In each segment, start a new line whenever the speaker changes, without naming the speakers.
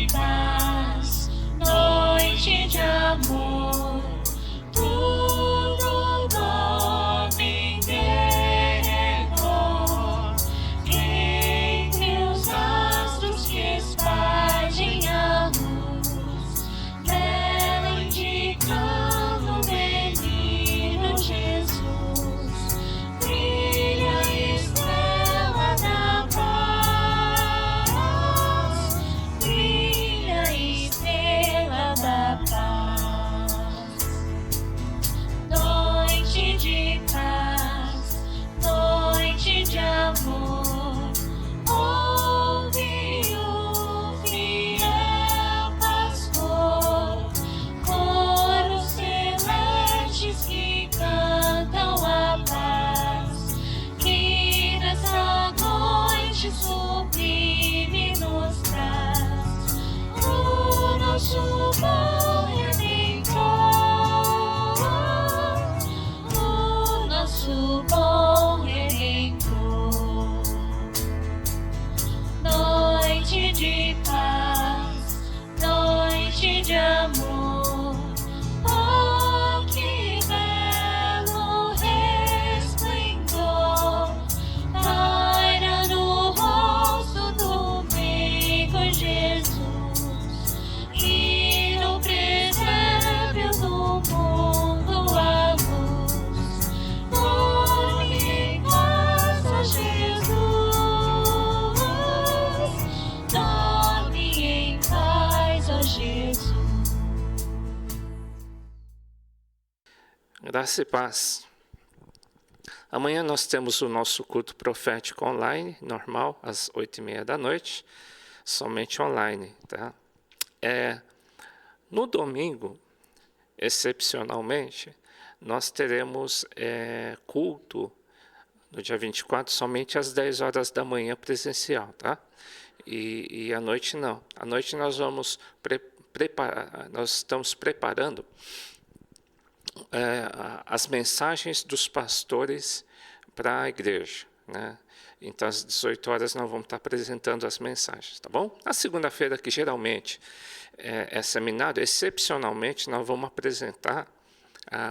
de paz, noite de amor, tudo nome derredor, entre os astros que espalhem a luz, nela indicando o menino Jesus, brilha a estrela da paz, brilha a estrela da paz. Noite de paz, noite de amor, ouve o fiel pastor, coros celestes que cantam a paz, que nessa noite sublime nos traz o nosso bom Redentor, o nosso bom Redentor. Noite de paz, noite de amor, oh que belo resplendor, paira no rosto do menino Jesus, e no presépio do mundo a luz, dorme em paz, ó Jesus, dorme em paz, ó Jesus.
Graça e paz. Amanhã nós temos o nosso culto profético online, normal, às 8h30 da noite, somente online, tá? No domingo, excepcionalmente, nós teremos culto no dia 24, somente às 10 horas da manhã presencial, tá? E à noite não. À noite nós vamos preparar, nós estamos preparando as mensagens dos pastores para a igreja, né? Então, às 18 horas nós vamos estar apresentando as mensagens, tá bom? Na segunda-feira, que geralmente é seminário, excepcionalmente nós vamos apresentar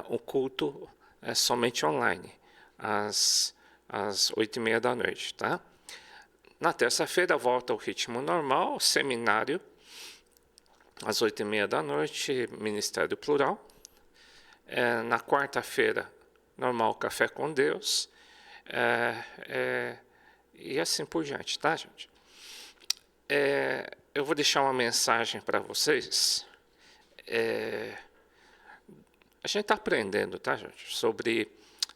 o culto somente online, às 8h30 da noite, tá? Na terça-feira volta ao ritmo normal, seminário, às 8h30 da noite, Ministério Plural. Na quarta-feira, normal, Café com Deus, e assim por diante, tá, gente? Eu vou deixar uma mensagem para vocês. A gente está aprendendo, tá, gente? Sobre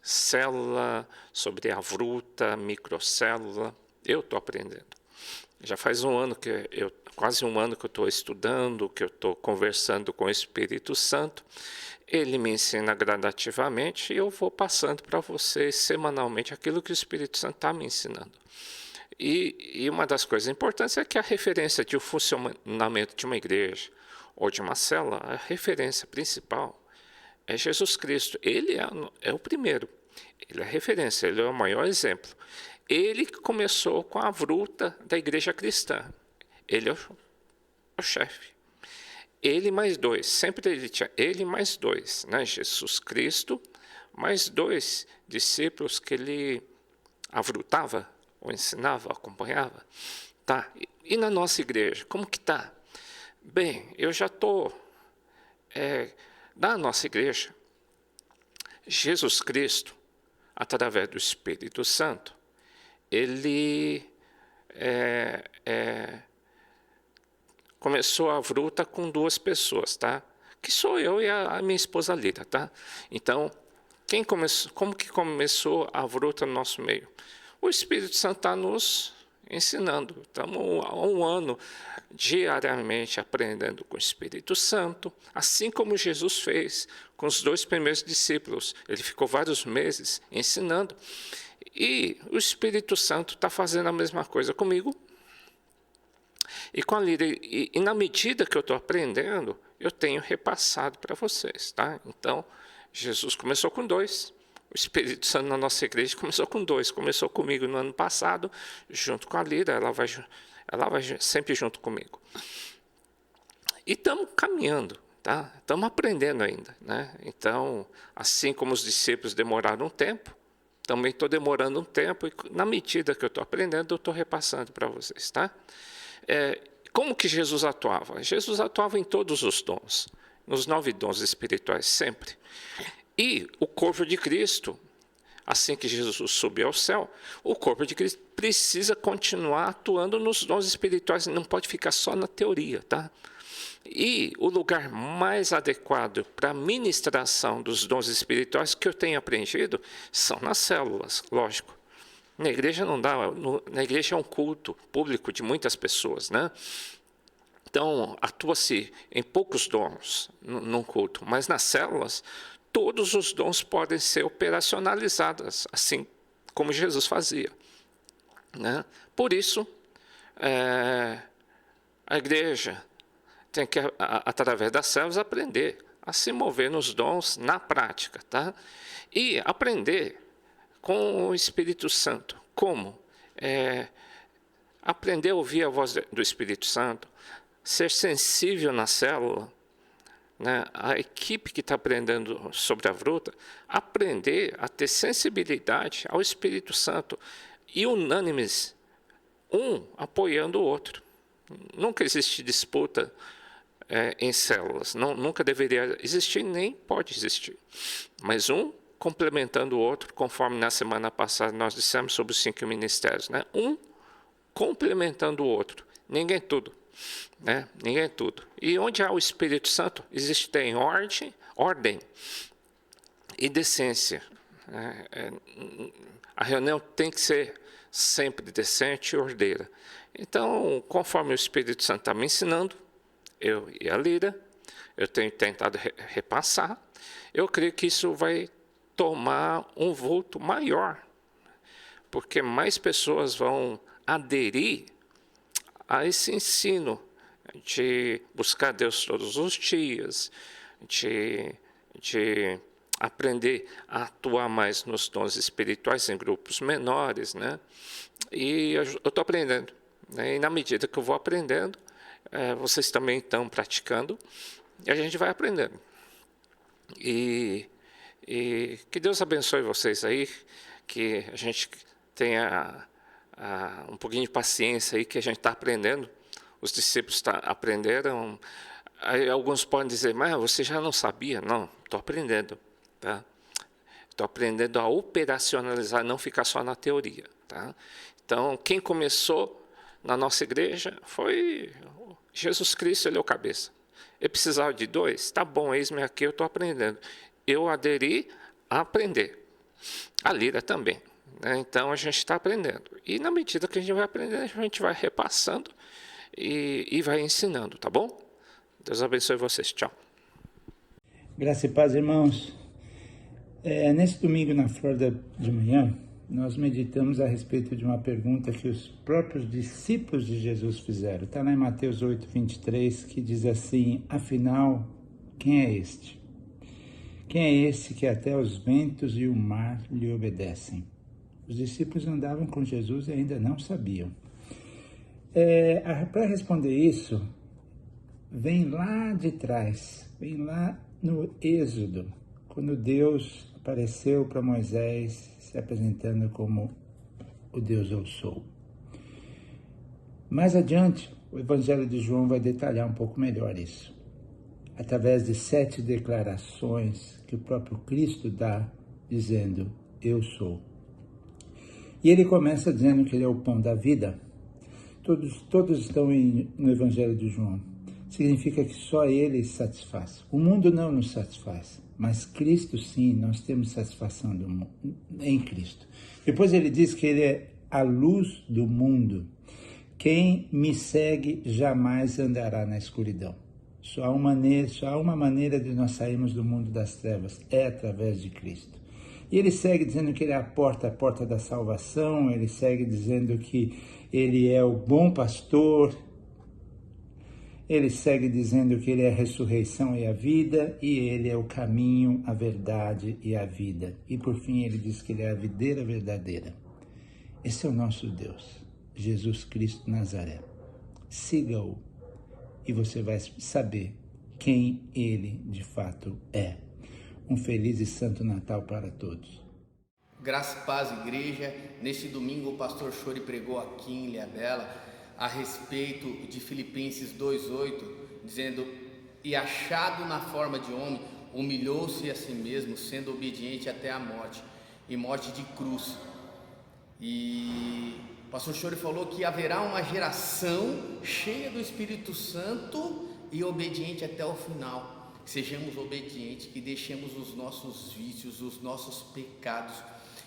célula, sobre a fruta, microcélula. Eu estou aprendendo. Já faz quase um ano que eu estou estudando, que eu estou conversando com o Espírito Santo. Ele me ensina gradativamente e eu vou passando para vocês semanalmente aquilo que o Espírito Santo está me ensinando. E uma das coisas importantes é que a referência de um funcionamento de uma igreja ou de uma célula, a referência principal é Jesus Cristo. Ele é o primeiro, ele é a referência, ele é o maior exemplo. Ele começou com a fruta da igreja cristã, ele é o chefe. Ele mais dois, sempre ele tinha ele mais dois, né? Jesus Cristo, mais dois discípulos que ele avrutava, ou ensinava, acompanhava. Tá. E na nossa igreja, como que tá? Bem, eu já estou... na nossa igreja, Jesus Cristo, através do Espírito Santo, ele começou a fruta com duas pessoas, tá? Que sou eu e a minha esposa Lida, tá? Então, como que começou a fruta no nosso meio? O Espírito Santo está nos ensinando. Estamos há um ano diariamente aprendendo com o Espírito Santo, assim como Jesus fez com os dois primeiros discípulos. Ele ficou vários meses ensinando. E o Espírito Santo está fazendo a mesma coisa comigo e com a Lida. E na medida que eu estou aprendendo, eu tenho repassado para vocês, tá? Então, Jesus começou com dois. O Espírito Santo na nossa igreja começou com dois. Começou comigo no ano passado, junto com a Lida. Ela vai sempre junto comigo. E estamos caminhando, tá? Estamos aprendendo ainda, né? Então, assim como os discípulos demoraram um tempo, também estou demorando um tempo e na medida que eu estou aprendendo, eu estou repassando para vocês, tá? Como que Jesus atuava? Jesus atuava em todos os dons, nos 9 dons espirituais, sempre. E o corpo de Cristo, assim que Jesus subiu ao céu, o corpo de Cristo precisa continuar atuando nos dons espirituais, não pode ficar só na teoria, tá? E o lugar mais adequado para a ministração dos dons espirituais que eu tenho aprendido são nas células, lógico. Na igreja não dá, na igreja é um culto público de muitas pessoas, né? Então, atua-se em poucos dons num culto, mas nas células, todos os dons podem ser operacionalizados, assim como Jesus fazia, né? Por isso, a igreja tem que, através das células, aprender a se mover nos dons na prática, tá? E aprender com o Espírito Santo. Como? Aprender a ouvir a voz do Espírito Santo, ser sensível na célula, né? A equipe que está aprendendo sobre a fruta, aprender a ter sensibilidade ao Espírito Santo e unânimes, um apoiando o outro. Nunca existe disputa em células, nunca deveria existir, nem pode existir, mas um complementando o outro, conforme na semana passada nós dissemos sobre os 5 ministérios, né? Um complementando o outro, ninguém tudo, né? Ninguém tudo. E onde há o Espírito Santo, tem ordem e decência. A reunião tem que ser sempre decente e ordeira. Então, conforme o Espírito Santo está me ensinando, eu e a Lira, eu tenho tentado repassar, eu creio que isso vai tomar um vulto maior, porque mais pessoas vão aderir a esse ensino de buscar Deus todos os dias, de aprender a atuar mais nos dons espirituais em grupos menores, né? E eu estou aprendendo, né? E na medida que eu vou aprendendo, vocês também estão praticando, e a gente vai aprendendo. E que Deus abençoe vocês aí, que a gente tenha um pouquinho de paciência aí, que a gente está aprendendo. Os discípulos aprenderam. Aí alguns podem dizer, mas você já não sabia? Não, estou aprendendo, tá? Estou aprendendo a operacionalizar, não ficar só na teoria, tá? Então, quem começou na nossa igreja foi Jesus Cristo, ele é o cabeça. Eu precisava de 2? Tá bom, eis-me aqui, eu estou aprendendo. Eu aderi a aprender. A Lira também, né? Então, a gente está aprendendo. E na medida que a gente vai aprendendo, a gente vai repassando e vai ensinando, tá bom? Deus abençoe vocês. Tchau.
Graça e paz, irmãos. Nesse domingo, na Flórida de manhã, nós meditamos a respeito de uma pergunta que os próprios discípulos de Jesus fizeram. Está lá em Mateus 8, 23, que diz assim: afinal, quem é este? Quem é esse que até os ventos e o mar lhe obedecem? Os discípulos andavam com Jesus e ainda não sabiam. Para responder isso, vem lá de trás, vem lá no Êxodo, quando Deus apareceu para Moisés, se apresentando como o Deus eu sou. Mais adiante, o Evangelho de João vai detalhar um pouco melhor isso, através de 7 declarações que o próprio Cristo dá, dizendo, eu sou. E ele começa dizendo que ele é o pão da vida. Todos estão no Evangelho de João. Significa que só ele satisfaz. O mundo não nos satisfaz, mas Cristo sim, nós temos satisfação em Cristo. Depois ele diz que ele é a luz do mundo. Quem me segue jamais andará na escuridão. Só há uma maneira de nós sairmos do mundo das trevas, é através de Cristo. E ele segue dizendo que ele é a porta da salvação, ele segue dizendo que ele é o bom pastor, ele segue dizendo que ele é a ressurreição e a vida, e ele é o caminho, a verdade e a vida. E por fim ele diz que ele é a videira verdadeira. Esse é o nosso Deus, Jesus Cristo Nazaré. Siga-o e você vai saber quem ele de fato é. Um feliz e santo Natal para todos.
Graça e paz, igreja. Neste domingo o pastor Chori pregou aqui em Ilhabela a respeito de Filipenses 2:8, dizendo: e achado na forma de homem, humilhou-se a si mesmo, sendo obediente até a morte, e morte de cruz. E o pastor Chori falou que haverá uma geração cheia do Espírito Santo e obediente até o final. Sejamos obedientes, que deixemos os nossos vícios, os nossos pecados.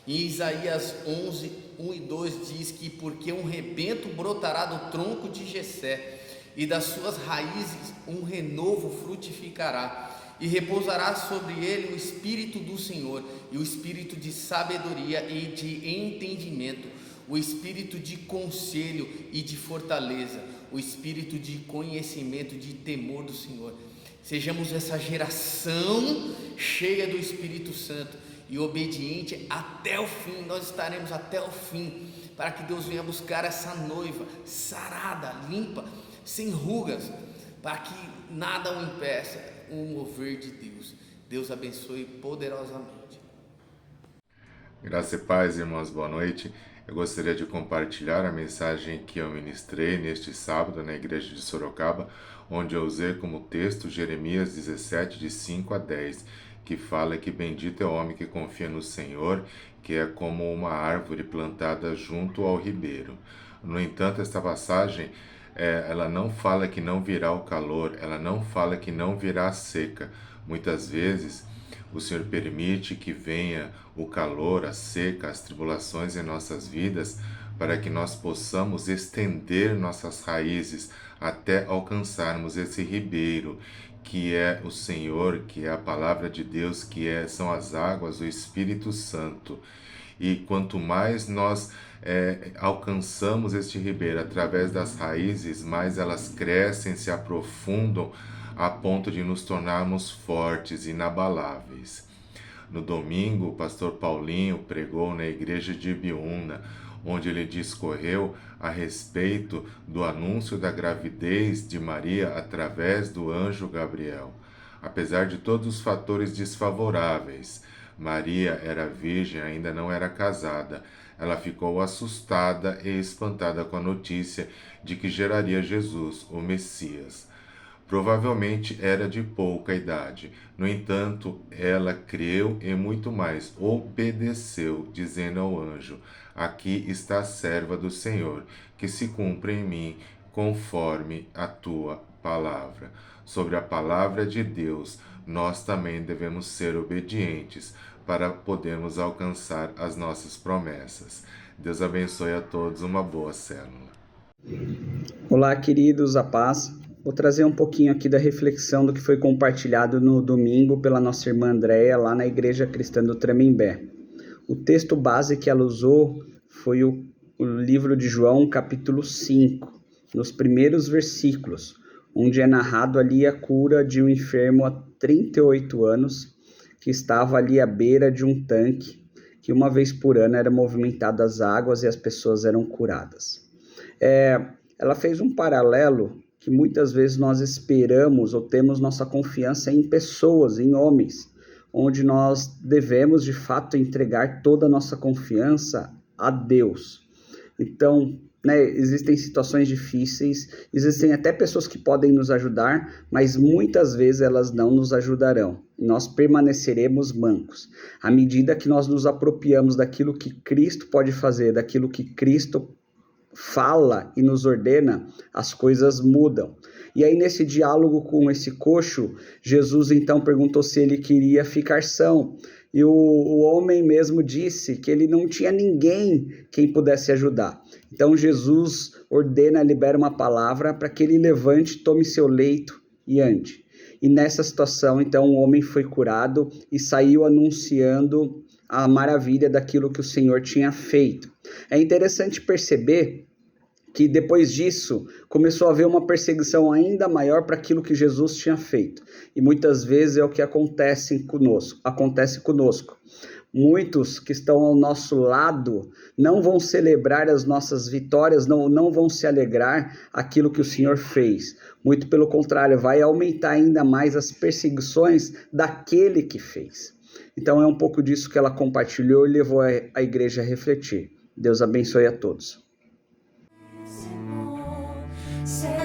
Em Isaías 11, 1 e 2 diz que porque um rebento brotará do tronco de Jessé, e das suas raízes um renovo frutificará, e repousará sobre ele o Espírito do Senhor, e o Espírito de sabedoria e de entendimento, o Espírito de conselho e de fortaleza, o Espírito de conhecimento, de temor do Senhor. Sejamos essa geração cheia do Espírito Santo e obediente até o fim. Nós estaremos até o fim, para que Deus venha buscar essa noiva sarada, limpa, sem rugas, para que nada o impeça o mover de Deus. Deus abençoe poderosamente.
Graça e paz, irmãos, boa noite. Eu gostaria de compartilhar a mensagem que eu ministrei neste sábado na igreja de Sorocaba, onde eu usei como texto Jeremias 17, de 5 a 10, que fala que bendito é o homem que confia no Senhor, que é como uma árvore plantada junto ao ribeiro. No entanto, esta passagem ela não fala que não virá o calor, ela não fala que não virá a seca. Muitas vezes o Senhor permite que venha o calor, a seca, as tribulações em nossas vidas, para que nós possamos estender nossas raízes até alcançarmos esse ribeiro, que é o Senhor, que é a palavra de Deus, são as águas, o Espírito Santo. E quanto mais nós alcançamos este ribeiro através das raízes, mais elas crescem, se aprofundam, a ponto de nos tornarmos fortes, inabaláveis. No domingo, o pastor Paulinho pregou na igreja de Ibiúna, onde ele discorreu a respeito do anúncio da gravidez de Maria através do anjo Gabriel. Apesar de todos os fatores desfavoráveis, Maria era virgem, ainda não era casada. Ela ficou assustada e espantada com a notícia de que geraria Jesus, o Messias. Provavelmente era de pouca idade. No entanto, ela creu e muito mais, obedeceu, dizendo ao anjo: aqui está a serva do Senhor, que se cumpra em mim conforme a tua palavra. Sobre a palavra de Deus, nós também devemos ser obedientes para podermos alcançar as nossas promessas. Deus abençoe a todos, uma boa célula.
Olá, queridos, a paz. Vou trazer um pouquinho aqui da reflexão do que foi compartilhado no domingo pela nossa irmã Andréia, lá na Igreja Cristã do Tremembé. O texto base que ela usou foi o livro de João, capítulo 5, nos primeiros versículos, onde é narrado ali a cura de um enfermo há 38 anos, que estava ali à beira de um tanque, que uma vez por ano era movimentado as águas e as pessoas eram curadas. Ela fez um paralelo que muitas vezes nós esperamos ou temos nossa confiança em pessoas, em homens, onde nós devemos de fato entregar toda a nossa confiança a Deus. Então, existem situações difíceis, existem até pessoas que podem nos ajudar, mas muitas vezes elas não nos ajudarão. Nós permaneceremos mancos. À medida que nós nos apropriamos daquilo que Cristo pode fazer, daquilo que Cristo fala e nos ordena, as coisas mudam. E aí, nesse diálogo com esse coxo, Jesus então perguntou se ele queria ficar são. E o homem mesmo disse que ele não tinha ninguém quem pudesse ajudar. Então Jesus libera uma palavra para que ele levante, tome seu leito e ande. E nessa situação, então, o homem foi curado e saiu anunciando a maravilha daquilo que o Senhor tinha feito. É interessante perceber que depois disso começou a haver uma perseguição ainda maior para aquilo que Jesus tinha feito. E muitas vezes é o que acontece conosco. Muitos que estão ao nosso lado não vão celebrar as nossas vitórias, não vão se alegrar aquilo que o Senhor fez. Muito pelo contrário, vai aumentar ainda mais as perseguições daquele que fez. Então é um pouco disso que ela compartilhou e levou a igreja a refletir. Deus abençoe a todos.
Say